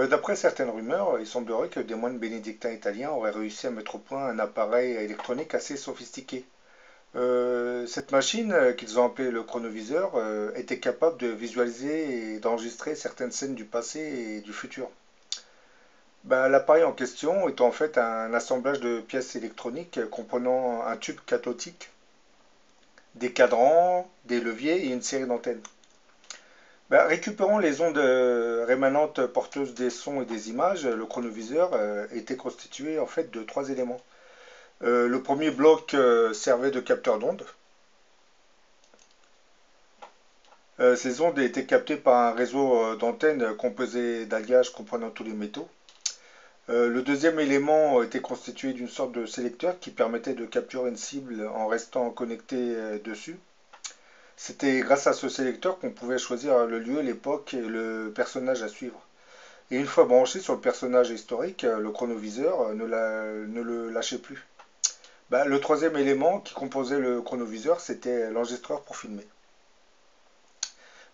D'après certaines rumeurs, il semblerait que des moines bénédictins italiens auraient réussi à mettre au point un appareil électronique assez sophistiqué. Cette machine, qu'ils ont appelée le chronoviseur, était capable de visualiser et d'enregistrer certaines scènes du passé et du futur. Ben, l'appareil en question est en fait un assemblage de pièces électroniques comprenant un tube cathodique, des cadrans, des leviers et une série d'antennes. Ben, récupérant les ondes rémanentes porteuses des sons et des images, le chronoviseur était constitué en fait de trois éléments. Le premier bloc servait de capteur d'ondes. Ces ondes étaient captées par un réseau d'antennes composé d'alliages comprenant tous les métaux. Le deuxième élément était constitué d'une sorte de sélecteur qui permettait de capturer une cible en restant connecté dessus. C'était grâce à ce sélecteur qu'on pouvait choisir le lieu, l'époque et le personnage à suivre. Et une fois branché sur le personnage historique, le chronoviseur ne le lâchait plus. Bah, le troisième élément qui composait le chronoviseur, c'était l'enregistreur pour filmer.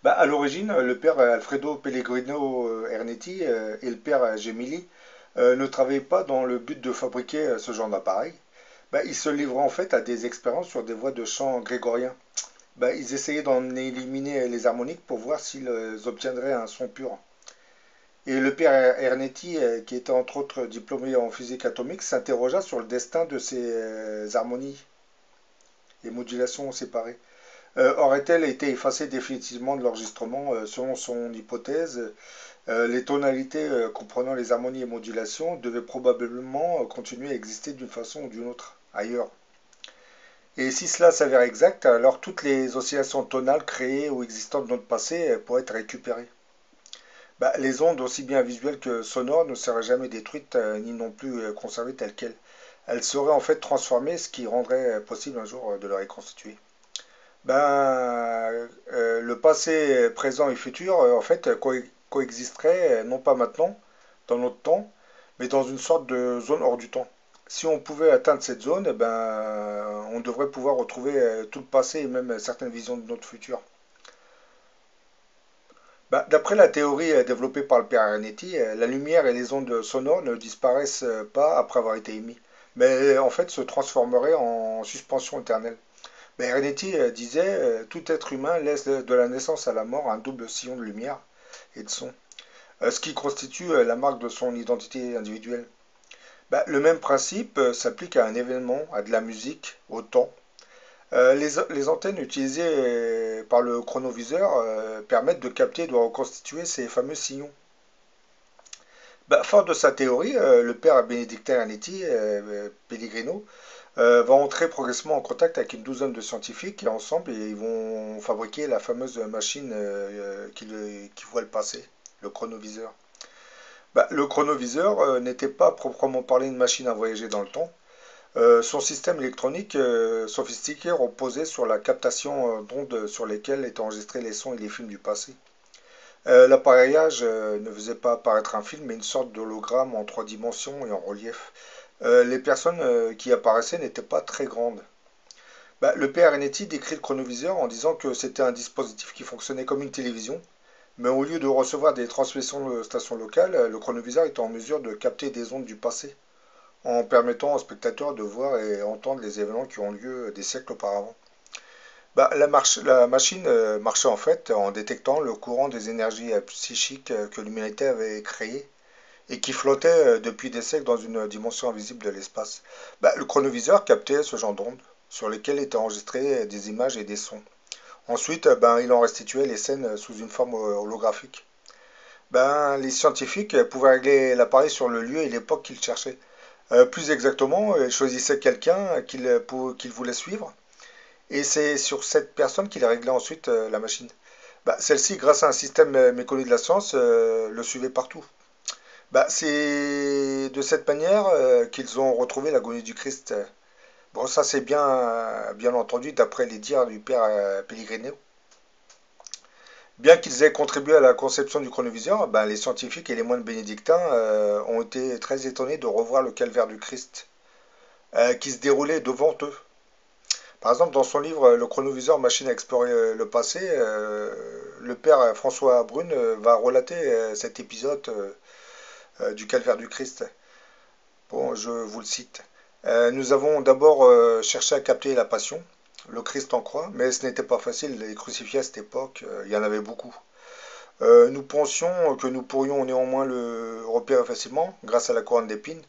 Bah, à l'origine, le père Alfredo Pellegrino Ernetti et le père Gemili ne travaillaient pas dans le but de fabriquer ce genre d'appareil. Bah, ils se livraient en fait à des expériences sur des voies de chant grégorien. Bah, ils essayaient d'en éliminer les harmoniques pour voir s'ils obtiendraient un son pur. Et le père Ernetti, qui était entre autres diplômé en physique atomique, s'interrogea sur le destin de ces harmonies et modulations séparées. Aurait-elle été effacée définitivement de l'enregistrement selon son hypothèse? Les tonalités comprenant les harmonies et modulations devaient probablement continuer à exister d'une façon ou d'une autre ailleurs. Et si cela s'avère exact, alors toutes les oscillations tonales créées ou existantes dans le passé pourraient être récupérées. Bah, les ondes, aussi bien visuelles que sonores, ne seraient jamais détruites ni non plus conservées telles quelles. Elles seraient en fait transformées, ce qui rendrait possible un jour de les reconstituer. Le passé, présent et futur, en fait, coexisteraient, non pas maintenant, dans notre temps, mais dans une sorte de zone hors du temps. Si on pouvait atteindre cette zone, on devrait pouvoir retrouver tout le passé et même certaines visions de notre futur. Bah, d'après la théorie développée par le père Arenetti, la lumière et les ondes sonores ne disparaissent pas après avoir été émis, mais en fait se transformeraient en suspension éternelle. Mais Arenetti disait tout être humain laisse de la naissance à la mort un double sillon de lumière et de son, ce qui constitue la marque de son identité individuelle. Bah, le même principe s'applique à un événement, à de la musique, au temps. Les antennes utilisées par le chronoviseur permettent de capter et de reconstituer ces fameux signaux. Bah, fort de sa théorie, le père bénédictin Anetti, Pellegrino, va entrer progressivement en contact avec une douzaine de scientifiques et ensemble ils vont fabriquer la fameuse machine qui voit le passé, le chronoviseur. Bah, le chronoviseur n'était pas proprement parlé une machine à voyager dans le temps. Son système électronique sophistiqué reposait sur la captation d'ondes sur lesquelles étaient enregistrés les sons et les films du passé. L'appareillage ne faisait pas apparaître un film, mais une sorte d'hologramme en trois dimensions et en relief. Les personnes qui apparaissaient n'étaient pas très grandes. Bah, le PRNT décrit le chronoviseur en disant que c'était un dispositif qui fonctionnait comme une télévision, mais au lieu de recevoir des transmissions de stations locales, le chronoviseur était en mesure de capter des ondes du passé, en permettant aux spectateurs de voir et entendre les événements qui ont lieu des siècles auparavant. Bah, la machine marchait en fait en détectant le courant des énergies psychiques que l'humanité avait créées et qui flottaient depuis des siècles dans une dimension invisible de l'espace. Bah, le chronoviseur captait ce genre d'ondes sur lesquelles étaient enregistrées des images et des sons. Ensuite, il en restituait les scènes sous une forme holographique. Les scientifiques pouvaient régler l'appareil sur le lieu et l'époque qu'ils cherchaient. Plus exactement, ils choisissaient quelqu'un qu'ils voulaient suivre et c'est sur cette personne qu'il réglait ensuite la machine. Bah, celle-ci, grâce à un système méconnu de la science, le suivait partout. Bah, c'est de cette manière qu'ils ont retrouvé l'agonie du Christ. Bon, ça c'est bien entendu d'après les dires du père Pellegrino. Bien qu'ils aient contribué à la conception du chronoviseur, les scientifiques et les moines bénédictins ont été très étonnés de revoir le calvaire du Christ qui se déroulait devant eux. Par exemple, dans son livre Le chronoviseur, machine à explorer le passé, le père François Brune va relater cet épisode du calvaire du Christ. Bon, je vous le cite. Nous avons d'abord cherché à capter la passion, le Christ en croix, mais ce n'était pas facile. Les crucifiés à cette époque, il y en avait beaucoup. Nous pensions que nous pourrions néanmoins le repérer facilement grâce à la couronne d'épines.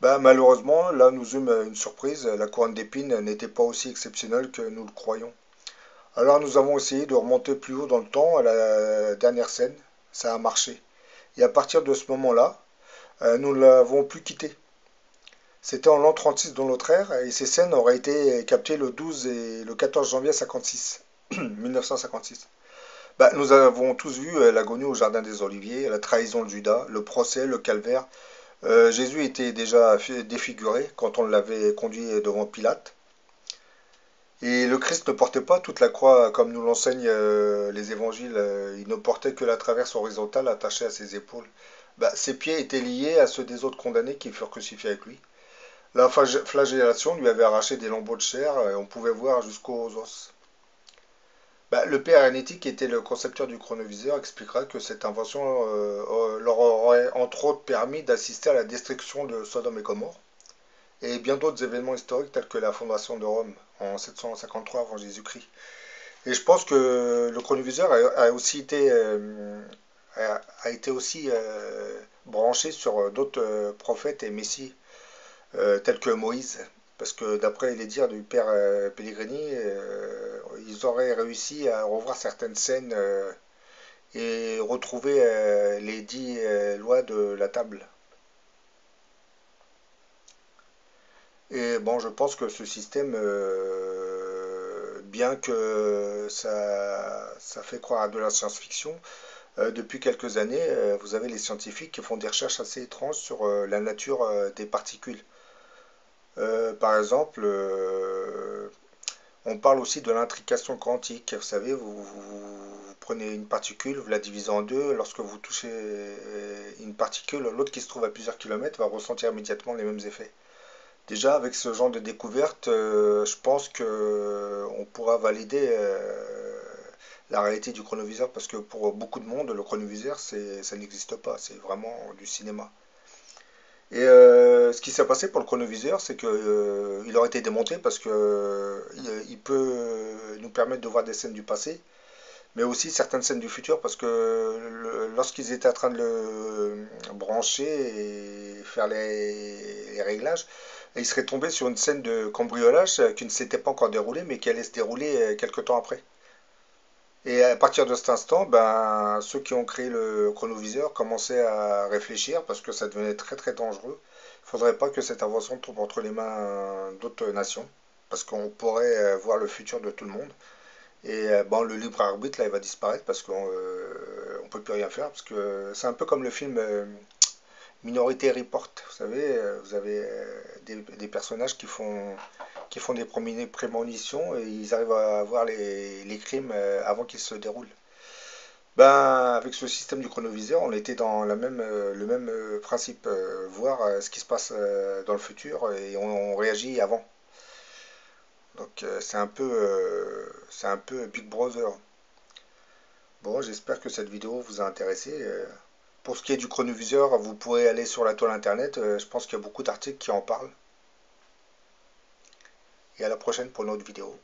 Bah, malheureusement, là nous eûmes une surprise. La couronne d'épines n'était pas aussi exceptionnelle que nous le croyons. Alors nous avons essayé de remonter plus haut dans le temps à la dernière scène. Ça a marché. Et à partir de ce moment-là, nous ne l'avons plus quitté. C'était en l'an 36 de notre ère et ces scènes auraient été captées le 12 et le 14 janvier 56, 1956. Bah, nous avons tous vu l'agonie au Jardin des Oliviers, la trahison de Judas, le procès, le calvaire. Jésus était déjà défiguré quand on l'avait conduit devant Pilate. Et le Christ ne portait pas toute la croix comme nous l'enseignent les évangiles. Il ne portait que la traverse horizontale attachée à ses épaules. Bah, ses pieds étaient liés à ceux des autres condamnés qui furent crucifiés avec lui. La flagellation lui avait arraché des lambeaux de chair, et on pouvait voir jusqu'aux os. Bah, le père Ernetti, qui était le concepteur du chronoviseur, expliquera que cette invention leur aurait entre autres permis d'assister à la destruction de Sodome et Gomorrhe et bien d'autres événements historiques tels que la fondation de Rome en 753 avant Jésus-Christ. Et je pense que le chronoviseur aussi été, a été aussi branché sur d'autres prophètes et messies tels que Moïse. Parce que d'après les dires du père Pellegrini, ils auraient réussi à revoir certaines scènes et retrouver les 10 lois de la table. Et bon, je pense que ce système, bien que ça fait croire à de la science-fiction, depuis quelques années, vous avez les scientifiques qui font des recherches assez étranges sur la nature des particules. Par exemple, on parle aussi de l'intrication quantique. Vous savez, vous prenez une particule, vous la divisez en deux. Lorsque vous touchez une particule, l'autre qui se trouve à plusieurs kilomètres va ressentir immédiatement les mêmes effets. Déjà, avec ce genre de découverte, je pense que on pourra valider la réalité du chronoviseur parce que pour beaucoup de monde, le chronoviseur, ça n'existe pas. C'est vraiment du cinéma. Et ce qui s'est passé pour le chronoviseur, c'est que il aurait été démonté parce que il peut nous permettre de voir des scènes du passé, mais aussi certaines scènes du futur parce que lorsqu'ils étaient en train de le brancher et faire les réglages, ils seraient tombés sur une scène de cambriolage qui ne s'était pas encore déroulée, mais qui allait se dérouler quelques temps après. Et à partir de cet instant, ben, ceux qui ont créé le chronoviseur commençaient à réfléchir parce que ça devenait très très dangereux. Il ne faudrait pas que cette invention tombe entre les mains d'autres nations parce qu'on pourrait voir le futur de tout le monde. Et bon, le libre arbitre, là, il va disparaître parce qu'on ne peut plus rien faire. Parce que c'est un peu comme le film Minority Report. Vous savez, vous avez des personnages qui font des prémonitions et ils arrivent à voir les crimes avant qu'ils se déroulent. Ben, avec ce système du chronoviseur, on était dans le même principe, voir ce qui se passe dans le futur et on réagit avant. Donc c'est un peu Big Brother. Bon, j'espère que cette vidéo vous a intéressé. Pour ce qui est du chronoviseur, vous pourrez aller sur la toile internet. Je pense qu'il y a beaucoup d'articles qui en parlent. Et à la prochaine pour une autre vidéo.